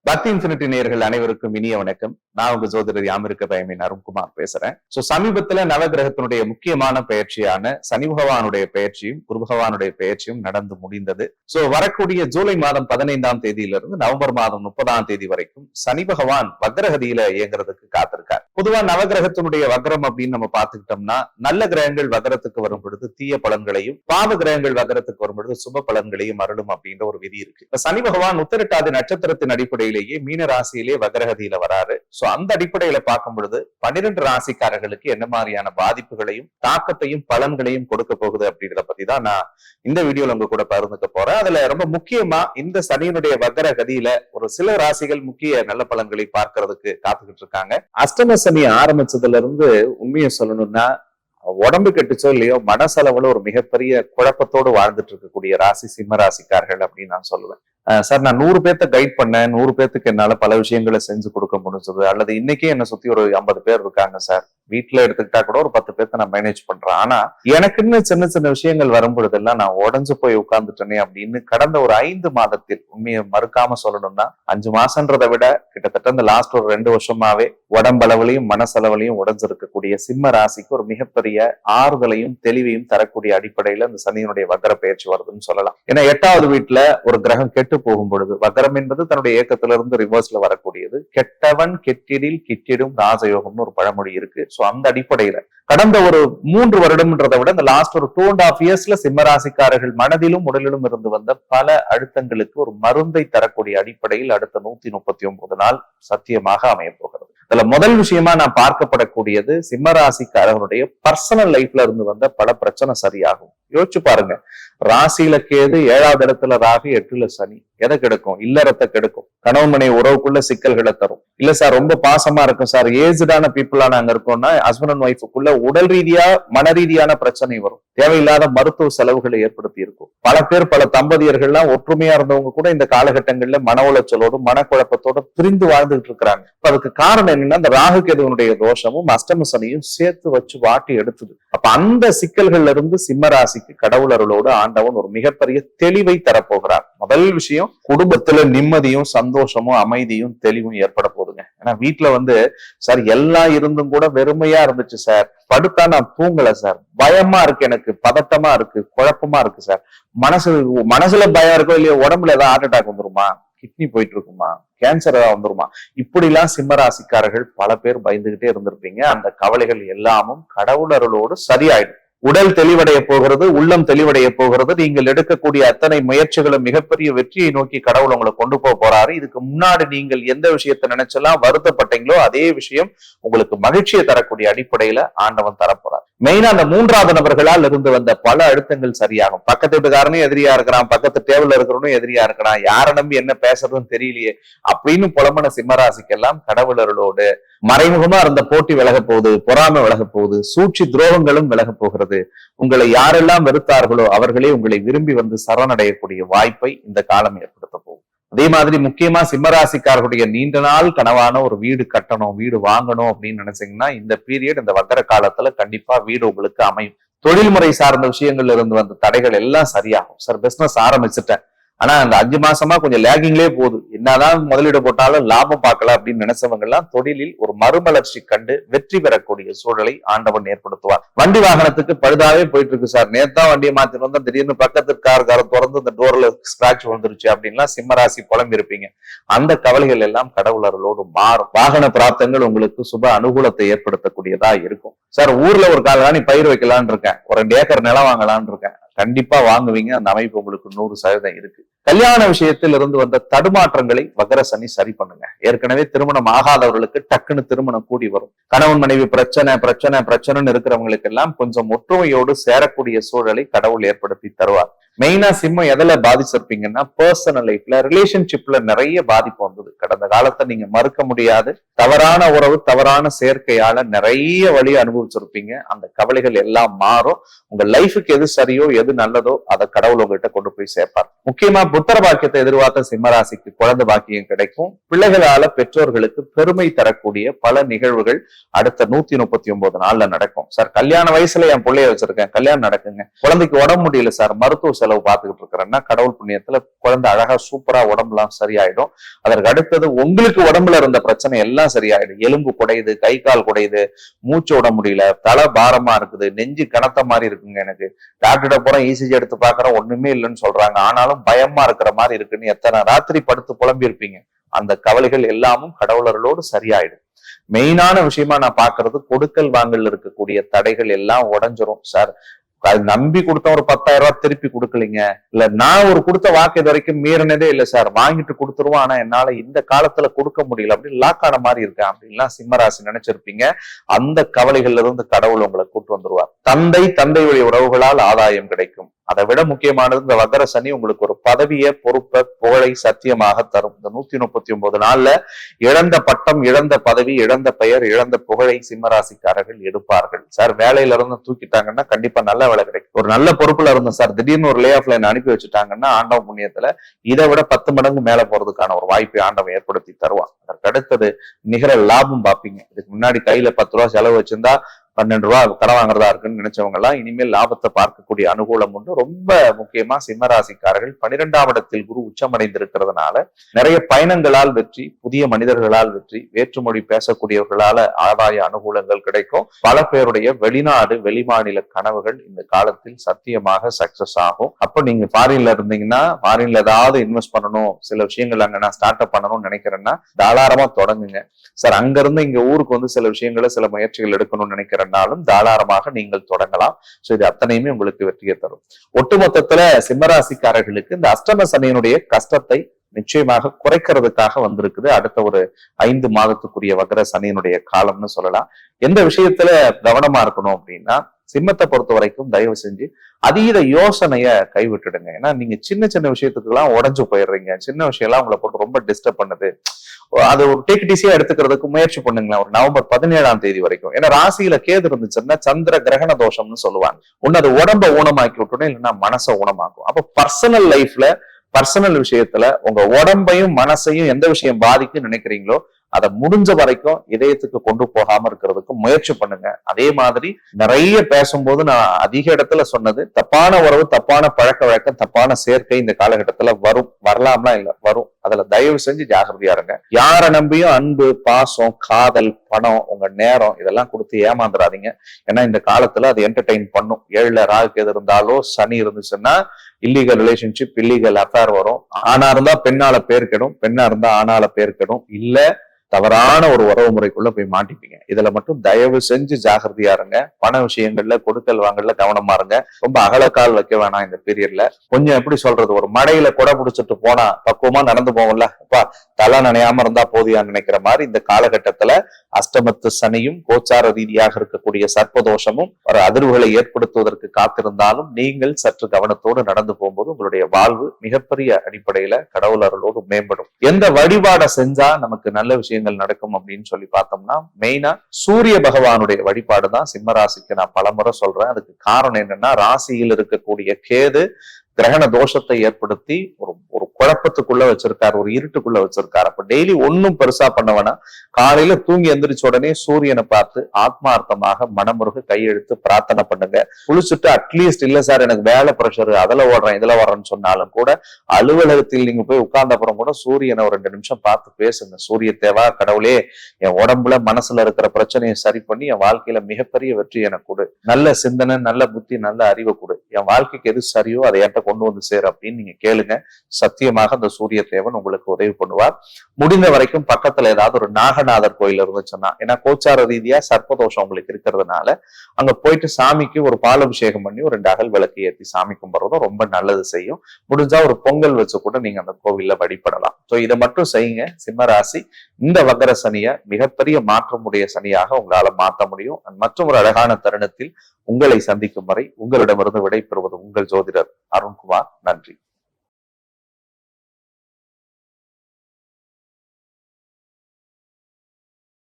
பக்தி இன்ஃபினிட்டி நேயர்கள் அனைவருக்கும் இனிய வணக்கம். நான் உங்க ஜோதிடர் யாமிருக்க பயமின் அருண்குமார் பேசுறேன். சமீபத்துல நவகிரகத்தினுடைய முக்கியமான பயிற்சியான சனி பகவானுடைய பயிற்சியும் குரு பகவானுடைய பயிற்சியும் நடந்து முடிந்தது. வரக்கூடிய ஜூலை மாதம் 15ஆம் தேதியிலிருந்து நவம்பர் மாதம் 30ஆம் தேதி வரைக்கும் சனி பகவான் வக்ரகதியில இயங்குறதுக்கு காத்திருக்கார். பொதுவா நவகிரகத்தினுடைய வக்ரம் அப்படின்னு நம்ம பார்த்துக்கிட்டோம்னா, நல்ல கிரகங்கள் வக்ரத்துக்கு வரும் பொழுது தீய பலன்களையும், பாவ கிரகங்கள் வக்ரத்துக்கு வரும் பொழுது சுப பலன்களையும் அருளும் அப்படின்ற ஒரு விதி இருக்கு. சனி பகவான் உத்திரட்டாதி நட்சத்திரத்தின் அடிப்படையிலேயே மீன ராசியிலே வக்ரகதியில வராரு. அந்த அடிப்படையில பார்க்கும் பொழுது 12 ராசிக்காரர்களுக்கு என்ன மாதிரியான பாதிப்புகளையும் தாக்கத்தையும் பலன்களையும் கொடுக்க போகுது அப்படின்றத பத்தி தான் நான் இந்த வீடியோல உங்க கூட பகிர்ந்துக்க போறேன். அதுல ரொம்ப முக்கியமா இந்த சனியினுடைய வக்ரகதியில ஒரு சில ராசிகள் முக்கிய நல்ல பலன்களை பார்க்கறதுக்கு காத்துக்கிட்டு இருக்காங்க. அஷ்டம சனி ஆரம்பிச்சதுல இருந்து உண்மையை சொல்லணும்னா, உடம்பு கெட்டுச்சோ இல்லையோ மனசளவுல ஒரு மிகப்பெரிய குழப்பத்தோடு வாழ்ந்துட்டு இருக்கக்கூடிய ராசி சிம்ம ராசிக்காரர்கள் அப்படின்னு நான் சொல்லுவேன். சார், நான் 100 பேர்த்த கைட் பண்ணேன், 100 பேர்த்துக்கு என்னால பல விஷயங்களை செஞ்சு கொடுக்க முடிஞ்சது, அல்லது இன்னைக்கே என்ன சுத்தி ஒரு 50 பேர் இருக்காங்க சார், வீட்டுல எடுத்துக்கிட்டா கூட ஒரு 10 பேர்த்த நான் மேனேஜ் பண்றேன், ஆனா எனக்குன்னு சின்ன சின்ன விஷயங்கள் வரும்பொழுதெல்லாம் நான் உடஞ்சு போய் உட்கார்ந்துட்டேனே அப்படின்னு கடந்த ஒரு 5 மாதத்தில், உண்மையை மறுக்காம சொல்லணும்னா 5 மாசம்ன்றதை விட கிட்டத்தட்ட இந்த லாஸ்ட் ஒரு 2 வருஷமாவே உடம்பளவுலையும் மனசளவுலையும் உடஞ்சிருக்கக்கூடிய சிம்ம ராசிக்கு ஒரு மிகப்பெரிய ஆறுதலையும் தெளிவையும் தரக்கூடிய அடிப்படையில இந்த சனியினுடைய வக்ர பயிற்சி வருதுன்னு சொல்லலாம். ஏன்னா 8வது வீட்டுல ஒரு கிரகம் கெட்டு போகும் பொழுது, வக்ரம் என்பது தன்னுடைய இயக்கத்திலிருந்து ரிவர்ஸ்ல வரக்கூடியது. கெட்டவன் கெட்டிடில் கிட்டிடும் ராஜயோகம்னு ஒரு பழமொழி இருக்கு. அந்த அடிப்படையில கடந்த ஒரு 3 வருடம்ன்றதை விட இந்த லாஸ்ட் ஒரு 2.5 இயர்ஸ்ல சிம்மராசிக்காரர்கள் மனதிலும் உடலிலும் இருந்து வந்த பல அழுத்தங்களுக்கு ஒரு மருந்தை தரக்கூடிய அடிப்படையில் அடுத்த 139 நாள் சத்தியமாக அமைய போகிறது. இதுல முதல் விஷயமா நான் பார்க்கப்படக்கூடியது சிம்மராசிக்காரர்களுடைய பர்சனல் லைஃப்ல இருந்து வந்த பல பிரச்சனை சரியாகும். யோசிச்சு பாருங்க, ராசியில கேது, 7வது இடத்துல ராகு, 8ல சனி. எதை கெடுக்கும்? இல்லறத்தை கெடுக்கும். கணவன் மனைவி உறவுக்குள்ள சிக்கல்களை தரும். இல்ல சார், ரொம்ப பாசமா இருக்கும் சார், ஏஜ்டான பீப்புளா நாங்க இருக்கோம்னா ஹஸ்பண்ட் அண்ட் ஒய்ஃபுக்குள்ள உடல் ரீதியா மன ரீதியான பிரச்சனை வரும். தேவையில்லாத மருத்துவ செலவுகளை ஏற்படுத்தி இருக்கும். பல பேர், பல தம்பதியர்கள்லாம் ஒற்றுமையா இருந்தவங்க கூட இந்த காலகட்டங்கள்ல மன உளைச்சலோடு மனக்குழப்பத்தோட பிரிந்து வாழ்ந்துகிட்டு இருக்கிறாங்க. அதுக்கு காரணம் என்னன்னா, இந்த ராகு கேதுவனுடைய தோஷமும் அஷ்டம சனியும் சேர்த்து வச்சு வாட்டி எடுத்தது. அப்ப அந்த சிக்கல்கள்ல இருந்து சிம்மராசிக்கு கடவுள் அருளோடு ஆண்டவன் ஒரு மிகப்பெரிய தெளிவை தரப்போகிறார். முதல் விஷயம், குடும்பத்துல நிம்மதியும் சந்தோஷமும் அமைதியும் தெளிவும் ஏற்பட போகுதுங்க. ஏன்னா வீட்டுல சார் எல்லாம் இருந்தும் கூட வெறுமையா இருந்துச்சு சார், படுத்தா நான் தூங்கல சார், பயமா இருக்கு, எனக்கு பதட்டமா இருக்கு, குழப்பமா இருக்கு சார், மனசுல பயம் இருக்கோ இல்லையோ, உடம்புல ஏதாவது ஹார்ட் அட்டாக் வந்துருமா, கிட்னி போயிட்டு இருக்குமா, கேன்சர் ஏதாவது வந்துருமா, இப்படி எல்லாம் சிம்மராசிக்காரர்கள் பல பேர் பயந்துகிட்டே இருந்திருப்பீங்க. அந்த கவலைகள் எல்லாமும் கடவுள் அருளோடு சரியாயிடும். உடல் தெளிவடைய போகிறது, உள்ளம் தெளிவடைய போகிறது. நீங்கள் எடுக்கக்கூடிய அத்தனை முயற்சிகளும் மிகப்பெரிய வெற்றியை நோக்கி கடவுள் உங்களை கொண்டு போக போறாரு. இதுக்கு முன்னாடி நீங்கள் எந்த விஷயத்தை நினைச்செல்லாம் வருத்தப்பட்டீங்களோ அதே விஷயம் உங்களுக்கு மகிழ்ச்சியை தரக்கூடிய அடிப்படையில ஆண்டவன் தரப்போறார். மெயினா அந்த 3வது நபர்களால் இருந்து வந்த பல அழுத்தங்கள் சரியாகும். பக்கத்து வீட்டுக்காரனும் எதிரியா இருக்கிறான், பக்கத்து டேபிள்ல இருக்கிறவனும் எதிரியா இருக்கிறான், யாரை நம்பி என்ன பேசுறதுன்னு தெரியலையே அப்படின்னு புலம்பன சிம்மராசிக்கெல்லாம் கடவுள் அருளோடு மறைமுகமா இருந்த போட்டி விலக போகுது, பொறாமை விலக போகுது, சூழ்ச்சி துரோகங்களும் விலக போகிறது. உங்களை யாரெல்லாம் வெறுத்தார்களோ அவர்களே உங்களை விரும்பி வந்து சரணடையக்கூடிய வாய்ப்பை இந்த காலம் ஏற்படுத்த போகும். அதே மாதிரி முக்கியமா சிம்மராசிக்காரர்களுடைய நீண்ட நாள் கனவான ஒரு வீடு கட்டணும், வீடு வாங்கணும் அப்படின்னு நினைச்சீங்கன்னா இந்த பீரியட், இந்த வக்கர காலத்துல கண்டிப்பா வீடு உங்களுக்கு அமையும். தொழில்முறை சார்ந்த விஷயங்கள்ல இருந்து வந்த தடைகள் எல்லாம் சரியாகும். சார், பிசினஸ் ஆரம்பிச்சுட்டேன், ஆனா அந்த 5 மாசமா கொஞ்சம் லேகிங்லேயே போகுது, என்னதான் முதலீடு போட்டாலும் லாபம் பார்க்கல அப்படின்னு நினைச்சவங்க எல்லாம் தொழிலில் ஒரு மறுமலர்ச்சி கண்டு வெற்றி பெறக்கூடிய சூழலை ஆண்டவன் ஏற்படுத்துவார். வண்டி வாகனத்துக்கு பழுதாவே போயிட்டு இருக்கு சார், நேத்தான் வண்டியை மாத்தி வந்தா திடீர்னு பக்கத்து காரை திறந்து இந்த டோர்ல ஸ்கிராட்ச் வந்துருச்சு அப்படின்லாம் சிம்மராசி புலம்பி இருப்பீங்க. அந்த கவலைகள் எல்லாம் கடவுள் அருளோடு மாறும். வாகன பிராப்தங்கள் உங்களுக்கு சுப அனுகூலத்தை ஏற்படுத்தக்கூடியதா இருக்கும். சார், ஊர்ல ஒரு காலி பயிர் வைக்கலான்னு இருக்கேன், ஒரு 2 ஏக்கர் நிலம் வாங்கலான்னு இருக்கேன், கண்டிப்பா வாங்குவீங்க. அந்த அமைப்பு உங்களுக்கு 100% இருக்கு. கல்யாண விஷயத்தில் இருந்து வந்த தடுமாற்றங்களை வக்ர சனி சரி பண்ணுங்க. ஏற்கனவே திருமணம் ஆகாதவர்களுக்கு டக்குன்னு திருமணம் கூடி வரும். கணவன் மனைவி பிரச்சனைன்னு இருக்கிறவங்களுக்கு எல்லாம் கொஞ்சம் ஒற்றுமையோடு சேரக்கூடிய சூழலை கடவுள் ஏற்படுத்தி தருவார். மெயினா சிம்மம் எதுல பாதிச்சிருப்பீங்கன்னா, பர்சனல் லைஃப்ல, ரிலேஷன்ஷிப்ல நிறைய பாதிப்பு வந்தது. கடந்த காலத்தை நீங்க மறுக்க முடியாது. தவறான உறவு, தவறான சேர்க்கையால நிறைய வழி அனுபவிச்சிருப்பீங்க. அந்த கவலைகள் எல்லாம் மாறும். உங்க லைஃபுக்கு எது சரியோ எது நல்லதோ அதை கடவுள் உங்ககிட்ட கொண்டு போய் சேர்ப்பார். முக்கியமா புத்திர பாக்கியத்தை எதிர்பார்த்த சிம்மராசிக்கு குழந்தை பாக்கியம் கிடைக்கும். பிள்ளைகளால பெற்றோர்களுக்கு பெருமை தரக்கூடிய பல நிகழ்வுகள் அடுத்த 139 நாள்ல நடக்கும். சார் கல்யாண வயசுல என் பிள்ளைய வச்சிருக்கேன், கல்யாணம் நடக்குங்க. குழந்தைக்கு உடம்பு முடியல சார், மருத்துவ செலவு பார்த்துக்கிட்டு இருக்கிறேன்னா கடவுள் புண்ணியத்துல குழந்தை அழகா சூப்பரா உடம்புலாம் சரியாயிடும். அதற்கு அடுத்தது உங்களுக்கு உடம்புல இருந்த பிரச்சனை எல்லாம் சரியாயிடும். எலும்பு குடையுது, கை கால் குடையுது, மூச்சு விட முடியல, தலை பாரமா இருக்குது, நெஞ்சு கனத்த மாதிரி இருக்குங்க, எனக்கு டாக்டர்கிட்ட போறேன், இசிஜி எடுத்து பாக்குறேன், ஒண்ணுமே இல்லைன்னு சொல்றாங்க, ஆனாலும் பயமா இருக்கிற மாதிரி இருக்குன்னு எத்தனை ராத்திரி படுத்து புலம்பி இருப்பீங்க. அந்த கவலைகள் எல்லாமும் கடவுளர்களோடு சரியாயிடும். மெயினான விஷயமா நான் பாக்குறது கொடுக்கல் வாங்கல் இருக்கக்கூடிய தடைகள் எல்லாம் உடைஞ்சிரும் சார். அது நம்பி கொடுத்த ஒரு 10,000 ரூபாய் திருப்பி கொடுக்கலீங்க, இல்ல நான் ஒரு கொடுத்த வாக்கு இது வரைக்கும் மீறினதே இல்லை சார், வாங்கிட்டு கொடுத்துருவோம், ஆனா என்னால இந்த காலத்துல கொடுக்க முடியல அப்படின்னு லாக் ஆன மாதிரி இருக்கேன் அப்படின்லாம் சிம்மராசி நினைச்சிருப்பீங்க. அந்த கவலைகள்ல இருந்து கடவுள் உங்களை கூட்டு வந்துருவார். தந்தை வழி உறவுகளால் ஆதாயம் கிடைக்கும். அதை விட முக்கியமானது இந்த வக்கர சனி உங்களுக்கு ஒரு பதவியை, பொறுப்பை, புகழை சத்தியமாக தரும். இந்த 139 நாள்ல இழந்த பட்டம், இழந்த பதவி, இழந்த பெயர், இழந்த புகழை சிம்மராசிக்காரர்கள் எடுப்பார்கள். சார் வேலையில இருந்து தூக்கிட்டாங்கன்னா கண்டிப்பா நல்ல வேலை கிடைக்கும். ஒரு நல்ல பொறுப்புல இருந்தோம் சார், திடீர்னு ஒரு லே ஆஃப்ல அனுப்பி வச்சுட்டாங்கன்னா ஆண்டவ புண்ணியத்துல இதை விட 10 மடங்கு மேல போறதுக்கான ஒரு வாய்ப்பை ஆண்டவன் ஏற்படுத்தி தருவான். அதற்கு அடுத்தது நிகர லாபம் பார்ப்பீங்க. இதுக்கு முன்னாடி கையில 10 ரூபாய் செலவு வச்சிருந்தா 12 ரூபாய் கடன் வாங்குறதா இருக்குன்னு நினைச்சவங்க எல்லாம் இனிமேல் லாபத்தை பார்க்கக்கூடிய அனுகூலம் உண்டு. ரொம்ப முக்கியமா சிம்மராசிக்காரர்கள் 12ஆம் இடத்தில் குரு உச்சமடைந்திருக்கிறதுனால நிறைய பயணங்களால் வெற்றி, புதிய மனிதர்களால் வெற்றி, வேற்றுமொழி பேசக்கூடியவர்களால ஆதாய அனுகூலங்கள் கிடைக்கும். பல பேருடைய வெளிநாடு, வெளிமாநில கனவுகள் இந்த காலத்தில் சத்தியமாக சக்சஸ் ஆகும். அப்ப நீங்க ஃபாரின்ல இருந்தீங்கன்னா, ஃபாரின்ல ஏதாவது இன்வெஸ்ட் பண்ணணும், சில விஷயங்கள் அங்க நான் ஸ்டார்ட் அப் பண்ணணும்னு நினைக்கிறேன்னா தாராளமா தொடங்குங்க சார். அங்க இருந்து இங்க ஊருக்கு வந்து சில விஷயங்களை, சில முயற்சிகள் எடுக்கணும்னு நினைக்கிறேன், தாராளமாக நீங்கள் தொடங்கலாம். இது அத்தனையுமே உங்களுக்கு வெற்றியை தரும். ஒட்டுமொத்தத்துல சிம்மராசிக்காரர்களுக்கு இந்த அஷ்டம சனியினுடைய கஷ்டத்தை நிச்சயமாக குறைக்கிறதுக்காக வந்திருக்குது அடுத்த ஒரு 5 மாதத்துக்குரிய வக்கர சனியினுடைய காலம்னு சொல்லலாம். எந்த விஷயத்துல கவனமா இருக்கணும் அப்படின்னா, சிம்மத்தை பொறுத்த வரைக்கும் தயவு செஞ்சு அதீத யோசனைய கைவிட்டுடுங்க. ஏன்னா நீங்க சின்ன சின்ன விஷயத்துக்கு எல்லாம் உடஞ்சு போயிடுறீங்க. சின்ன விஷயம் எல்லாம் உங்களை போட்டு ரொம்ப டிஸ்டர்ப் பண்ணுது. அது ஒரு டேக் இட் ஈஸியா எடுத்துக்கிறதுக்கு முயற்சி பண்ணுங்களேன் ஒரு நவம்பர் 17ஆம் தேதி வரைக்கும். ஏன்னா ராசியில கேது இருந்துச்சுன்னா சந்திர கிரகண தோஷம்னு சொல்லுவாங்க. ஒண்ணு அது உடம்ப ஊனமாக்கி விட்டுடும், இல்லைன்னா மனசை ஊனமாக்கும். அப்ப பர்சனல் லைஃப்ல, பர்சனல் விஷயத்துல உங்க உடம்பையும் மனசையும் எந்த விஷயம் பாதிக்குன்னு நினைக்கிறீங்களோ அதை முடிஞ்ச வரைக்கும் இதயத்துக்கு கொண்டு போகாம இருக்கிறதுக்கு முயற்சி பண்ணுங்க. அதே மாதிரி நிறைய பேசும்போது நான் அதிக இடத்துல சொன்னது, தப்பான உறவு, தப்பான பழக்க வழக்கம், தப்பான சேர்க்கை இந்த காலகட்டத்துல வரும். வரலாம்லாம் இல்ல, வரும். அதுல தயவு செஞ்சு ஜாகிரதையா இருங்க. யாரை நம்பியும் அன்பு, பாசம், காதல், பணம், உங்க நேரம் இதெல்லாம் கொடுத்து ஏமாந்துடாதீங்க. ஏன்னா இந்த காலத்துல அது என்டர்டெயின் பண்ணும். 7ல ராகு எது இருந்தாலோ, சனி இருந்துச்சுன்னா இல்லீகல் ரிலேஷன்ஷிப், இல்லீகல் அஃபேர் வரும். ஆணா இருந்தா பெண்ணால பேர் கெடும், பெண்ணா இருந்தா ஆணால பேர் கெடும், இல்ல தவறான ஒரு உறவு முறைக்குள்ள போய் மாட்டிப்பீங்க. இதுல மட்டும் தயவு செஞ்சு ஜாகிரதையா இருங்க. பண விஷயங்கள்ல, கொடுக்கல் வாங்கல கவனமா இருங்க. ரொம்ப அகலக்கால் வைக்க வேணாம் இந்த பீரியட்ல. கொஞ்சம் எப்படி சொல்றது, ஒரு மடையில கொடை பிடிச்சிட்டு போனா பக்குவமா நடந்து போகும்ல, அப்பா தலை நனையாம இருந்தா போதியான்னு நினைக்கிற மாதிரி இந்த காலகட்டத்துல அஷ்டமத்து சனியும் கோச்சார ரீதியாக இருக்கக்கூடிய சர்ப்பதோஷமும் ஒரு அதிர்வுகளை ஏற்படுத்துவதற்கு காத்திருந்தாலும் நீங்கள் சற்று கவனத்தோடு நடந்து போகும்போது உங்களுடைய வாழ்வு மிகப்பெரிய அடிப்படையில கடவுள் அருளோடு மேம்படும். எந்த வழிபாடை செஞ்சா நமக்கு நல்ல விஷயங்கள் நடக்கும் அப்படின்னு சொல்லி பார்த்தோம்னா, மெயினா சூரிய பகவானுடைய வழிபாடுதான் சிம்மராசிக்கு நான் பலமுறை சொல்றேன். அதுக்கு காரணம் என்னன்னா, ராசியில் இருக்கக்கூடிய கேது கிரகண தோஷத்தை ஏற்படுத்தி ஒரு குழப்பத்துக்குள்ள வச்சிருக்காரு, ஒரு இருட்டுக்குள்ள வச்சிருக்காரு. அப்ப டெய்லி ஒன்னும் பெருசா பண்ணவனா, காலையில தூங்கி எந்திரிச்ச உடனே சூரியனை பார்த்து ஆத்மார்த்தமாக மனமுருக கையெழுத்து பிரார்த்தனை பண்ணுங்க. குளிச்சுட்டு அட்லீஸ்ட் இல்ல சார் எனக்கு வேலை பிரஷர், அதுல ஓடுறேன் இதுல ஓடுறேன்னு சொன்னாலும் கூட அலுவலகத்தில் நீங்க போய் உட்கார்ந்த அப்புறம் கூட சூரியனை ஒரு 2 நிமிஷம் பார்த்து பேசுங்க. சூரிய தேவா, கடவுளே என் உடம்புல மனசுல இருக்கிற பிரச்சனையை சரி பண்ணி என் வாழ்க்கையில மிகப்பெரிய வெற்றி எனக்கு கொடு, நல்ல சிந்தனை, நல்ல புத்தி, நல்ல அறிவை கொடு, என் வாழ்க்கைக்கு எது சரியோ அதை என்கிட்ட கொண்டு வந்து சேர் அப்படின்னு நீங்க கேளுங்க. சத்தியமாக அந்த சூரிய தேவன் உங்களுக்கு உதவி பண்ணுவார். முடிந்த வரைக்கும் பக்கத்துல ஏதாவது ஒரு நாகநாதர் கோயில் இருந்துச்சுன்னா, ஏன்னா கோச்சார ரீதியா சர்ப்பதோஷம் உங்களுக்கு இருக்கிறதுனால அங்க போயிட்டு சாமிக்கு ஒரு பாலாபிஷேகம் பண்ணி ஒரு 2 அகல் விளக்கு ஏற்றி சாமி கும்பிடுறதும் ரொம்ப நல்லது செய்யும். முடிஞ்சா ஒரு பொங்கல் வச்சு கூட நீங்க அந்த கோவில்ல வழிபடலாம். சோ இதை மட்டும் செய்யுங்க. சிம்மராசி இந்த வக்கர சனிய மிகப்பெரிய மாற்றமுடைய சனியாக உங்களால மாற்ற முடியும். மற்றும் ஒரு அழகான தருணத்தில் உங்களை சந்திக்கும் வரை உங்களிடமிருந்து விடைபெறுவது உங்கள் ஜோதிடர் அருண்குமார். நன்றி.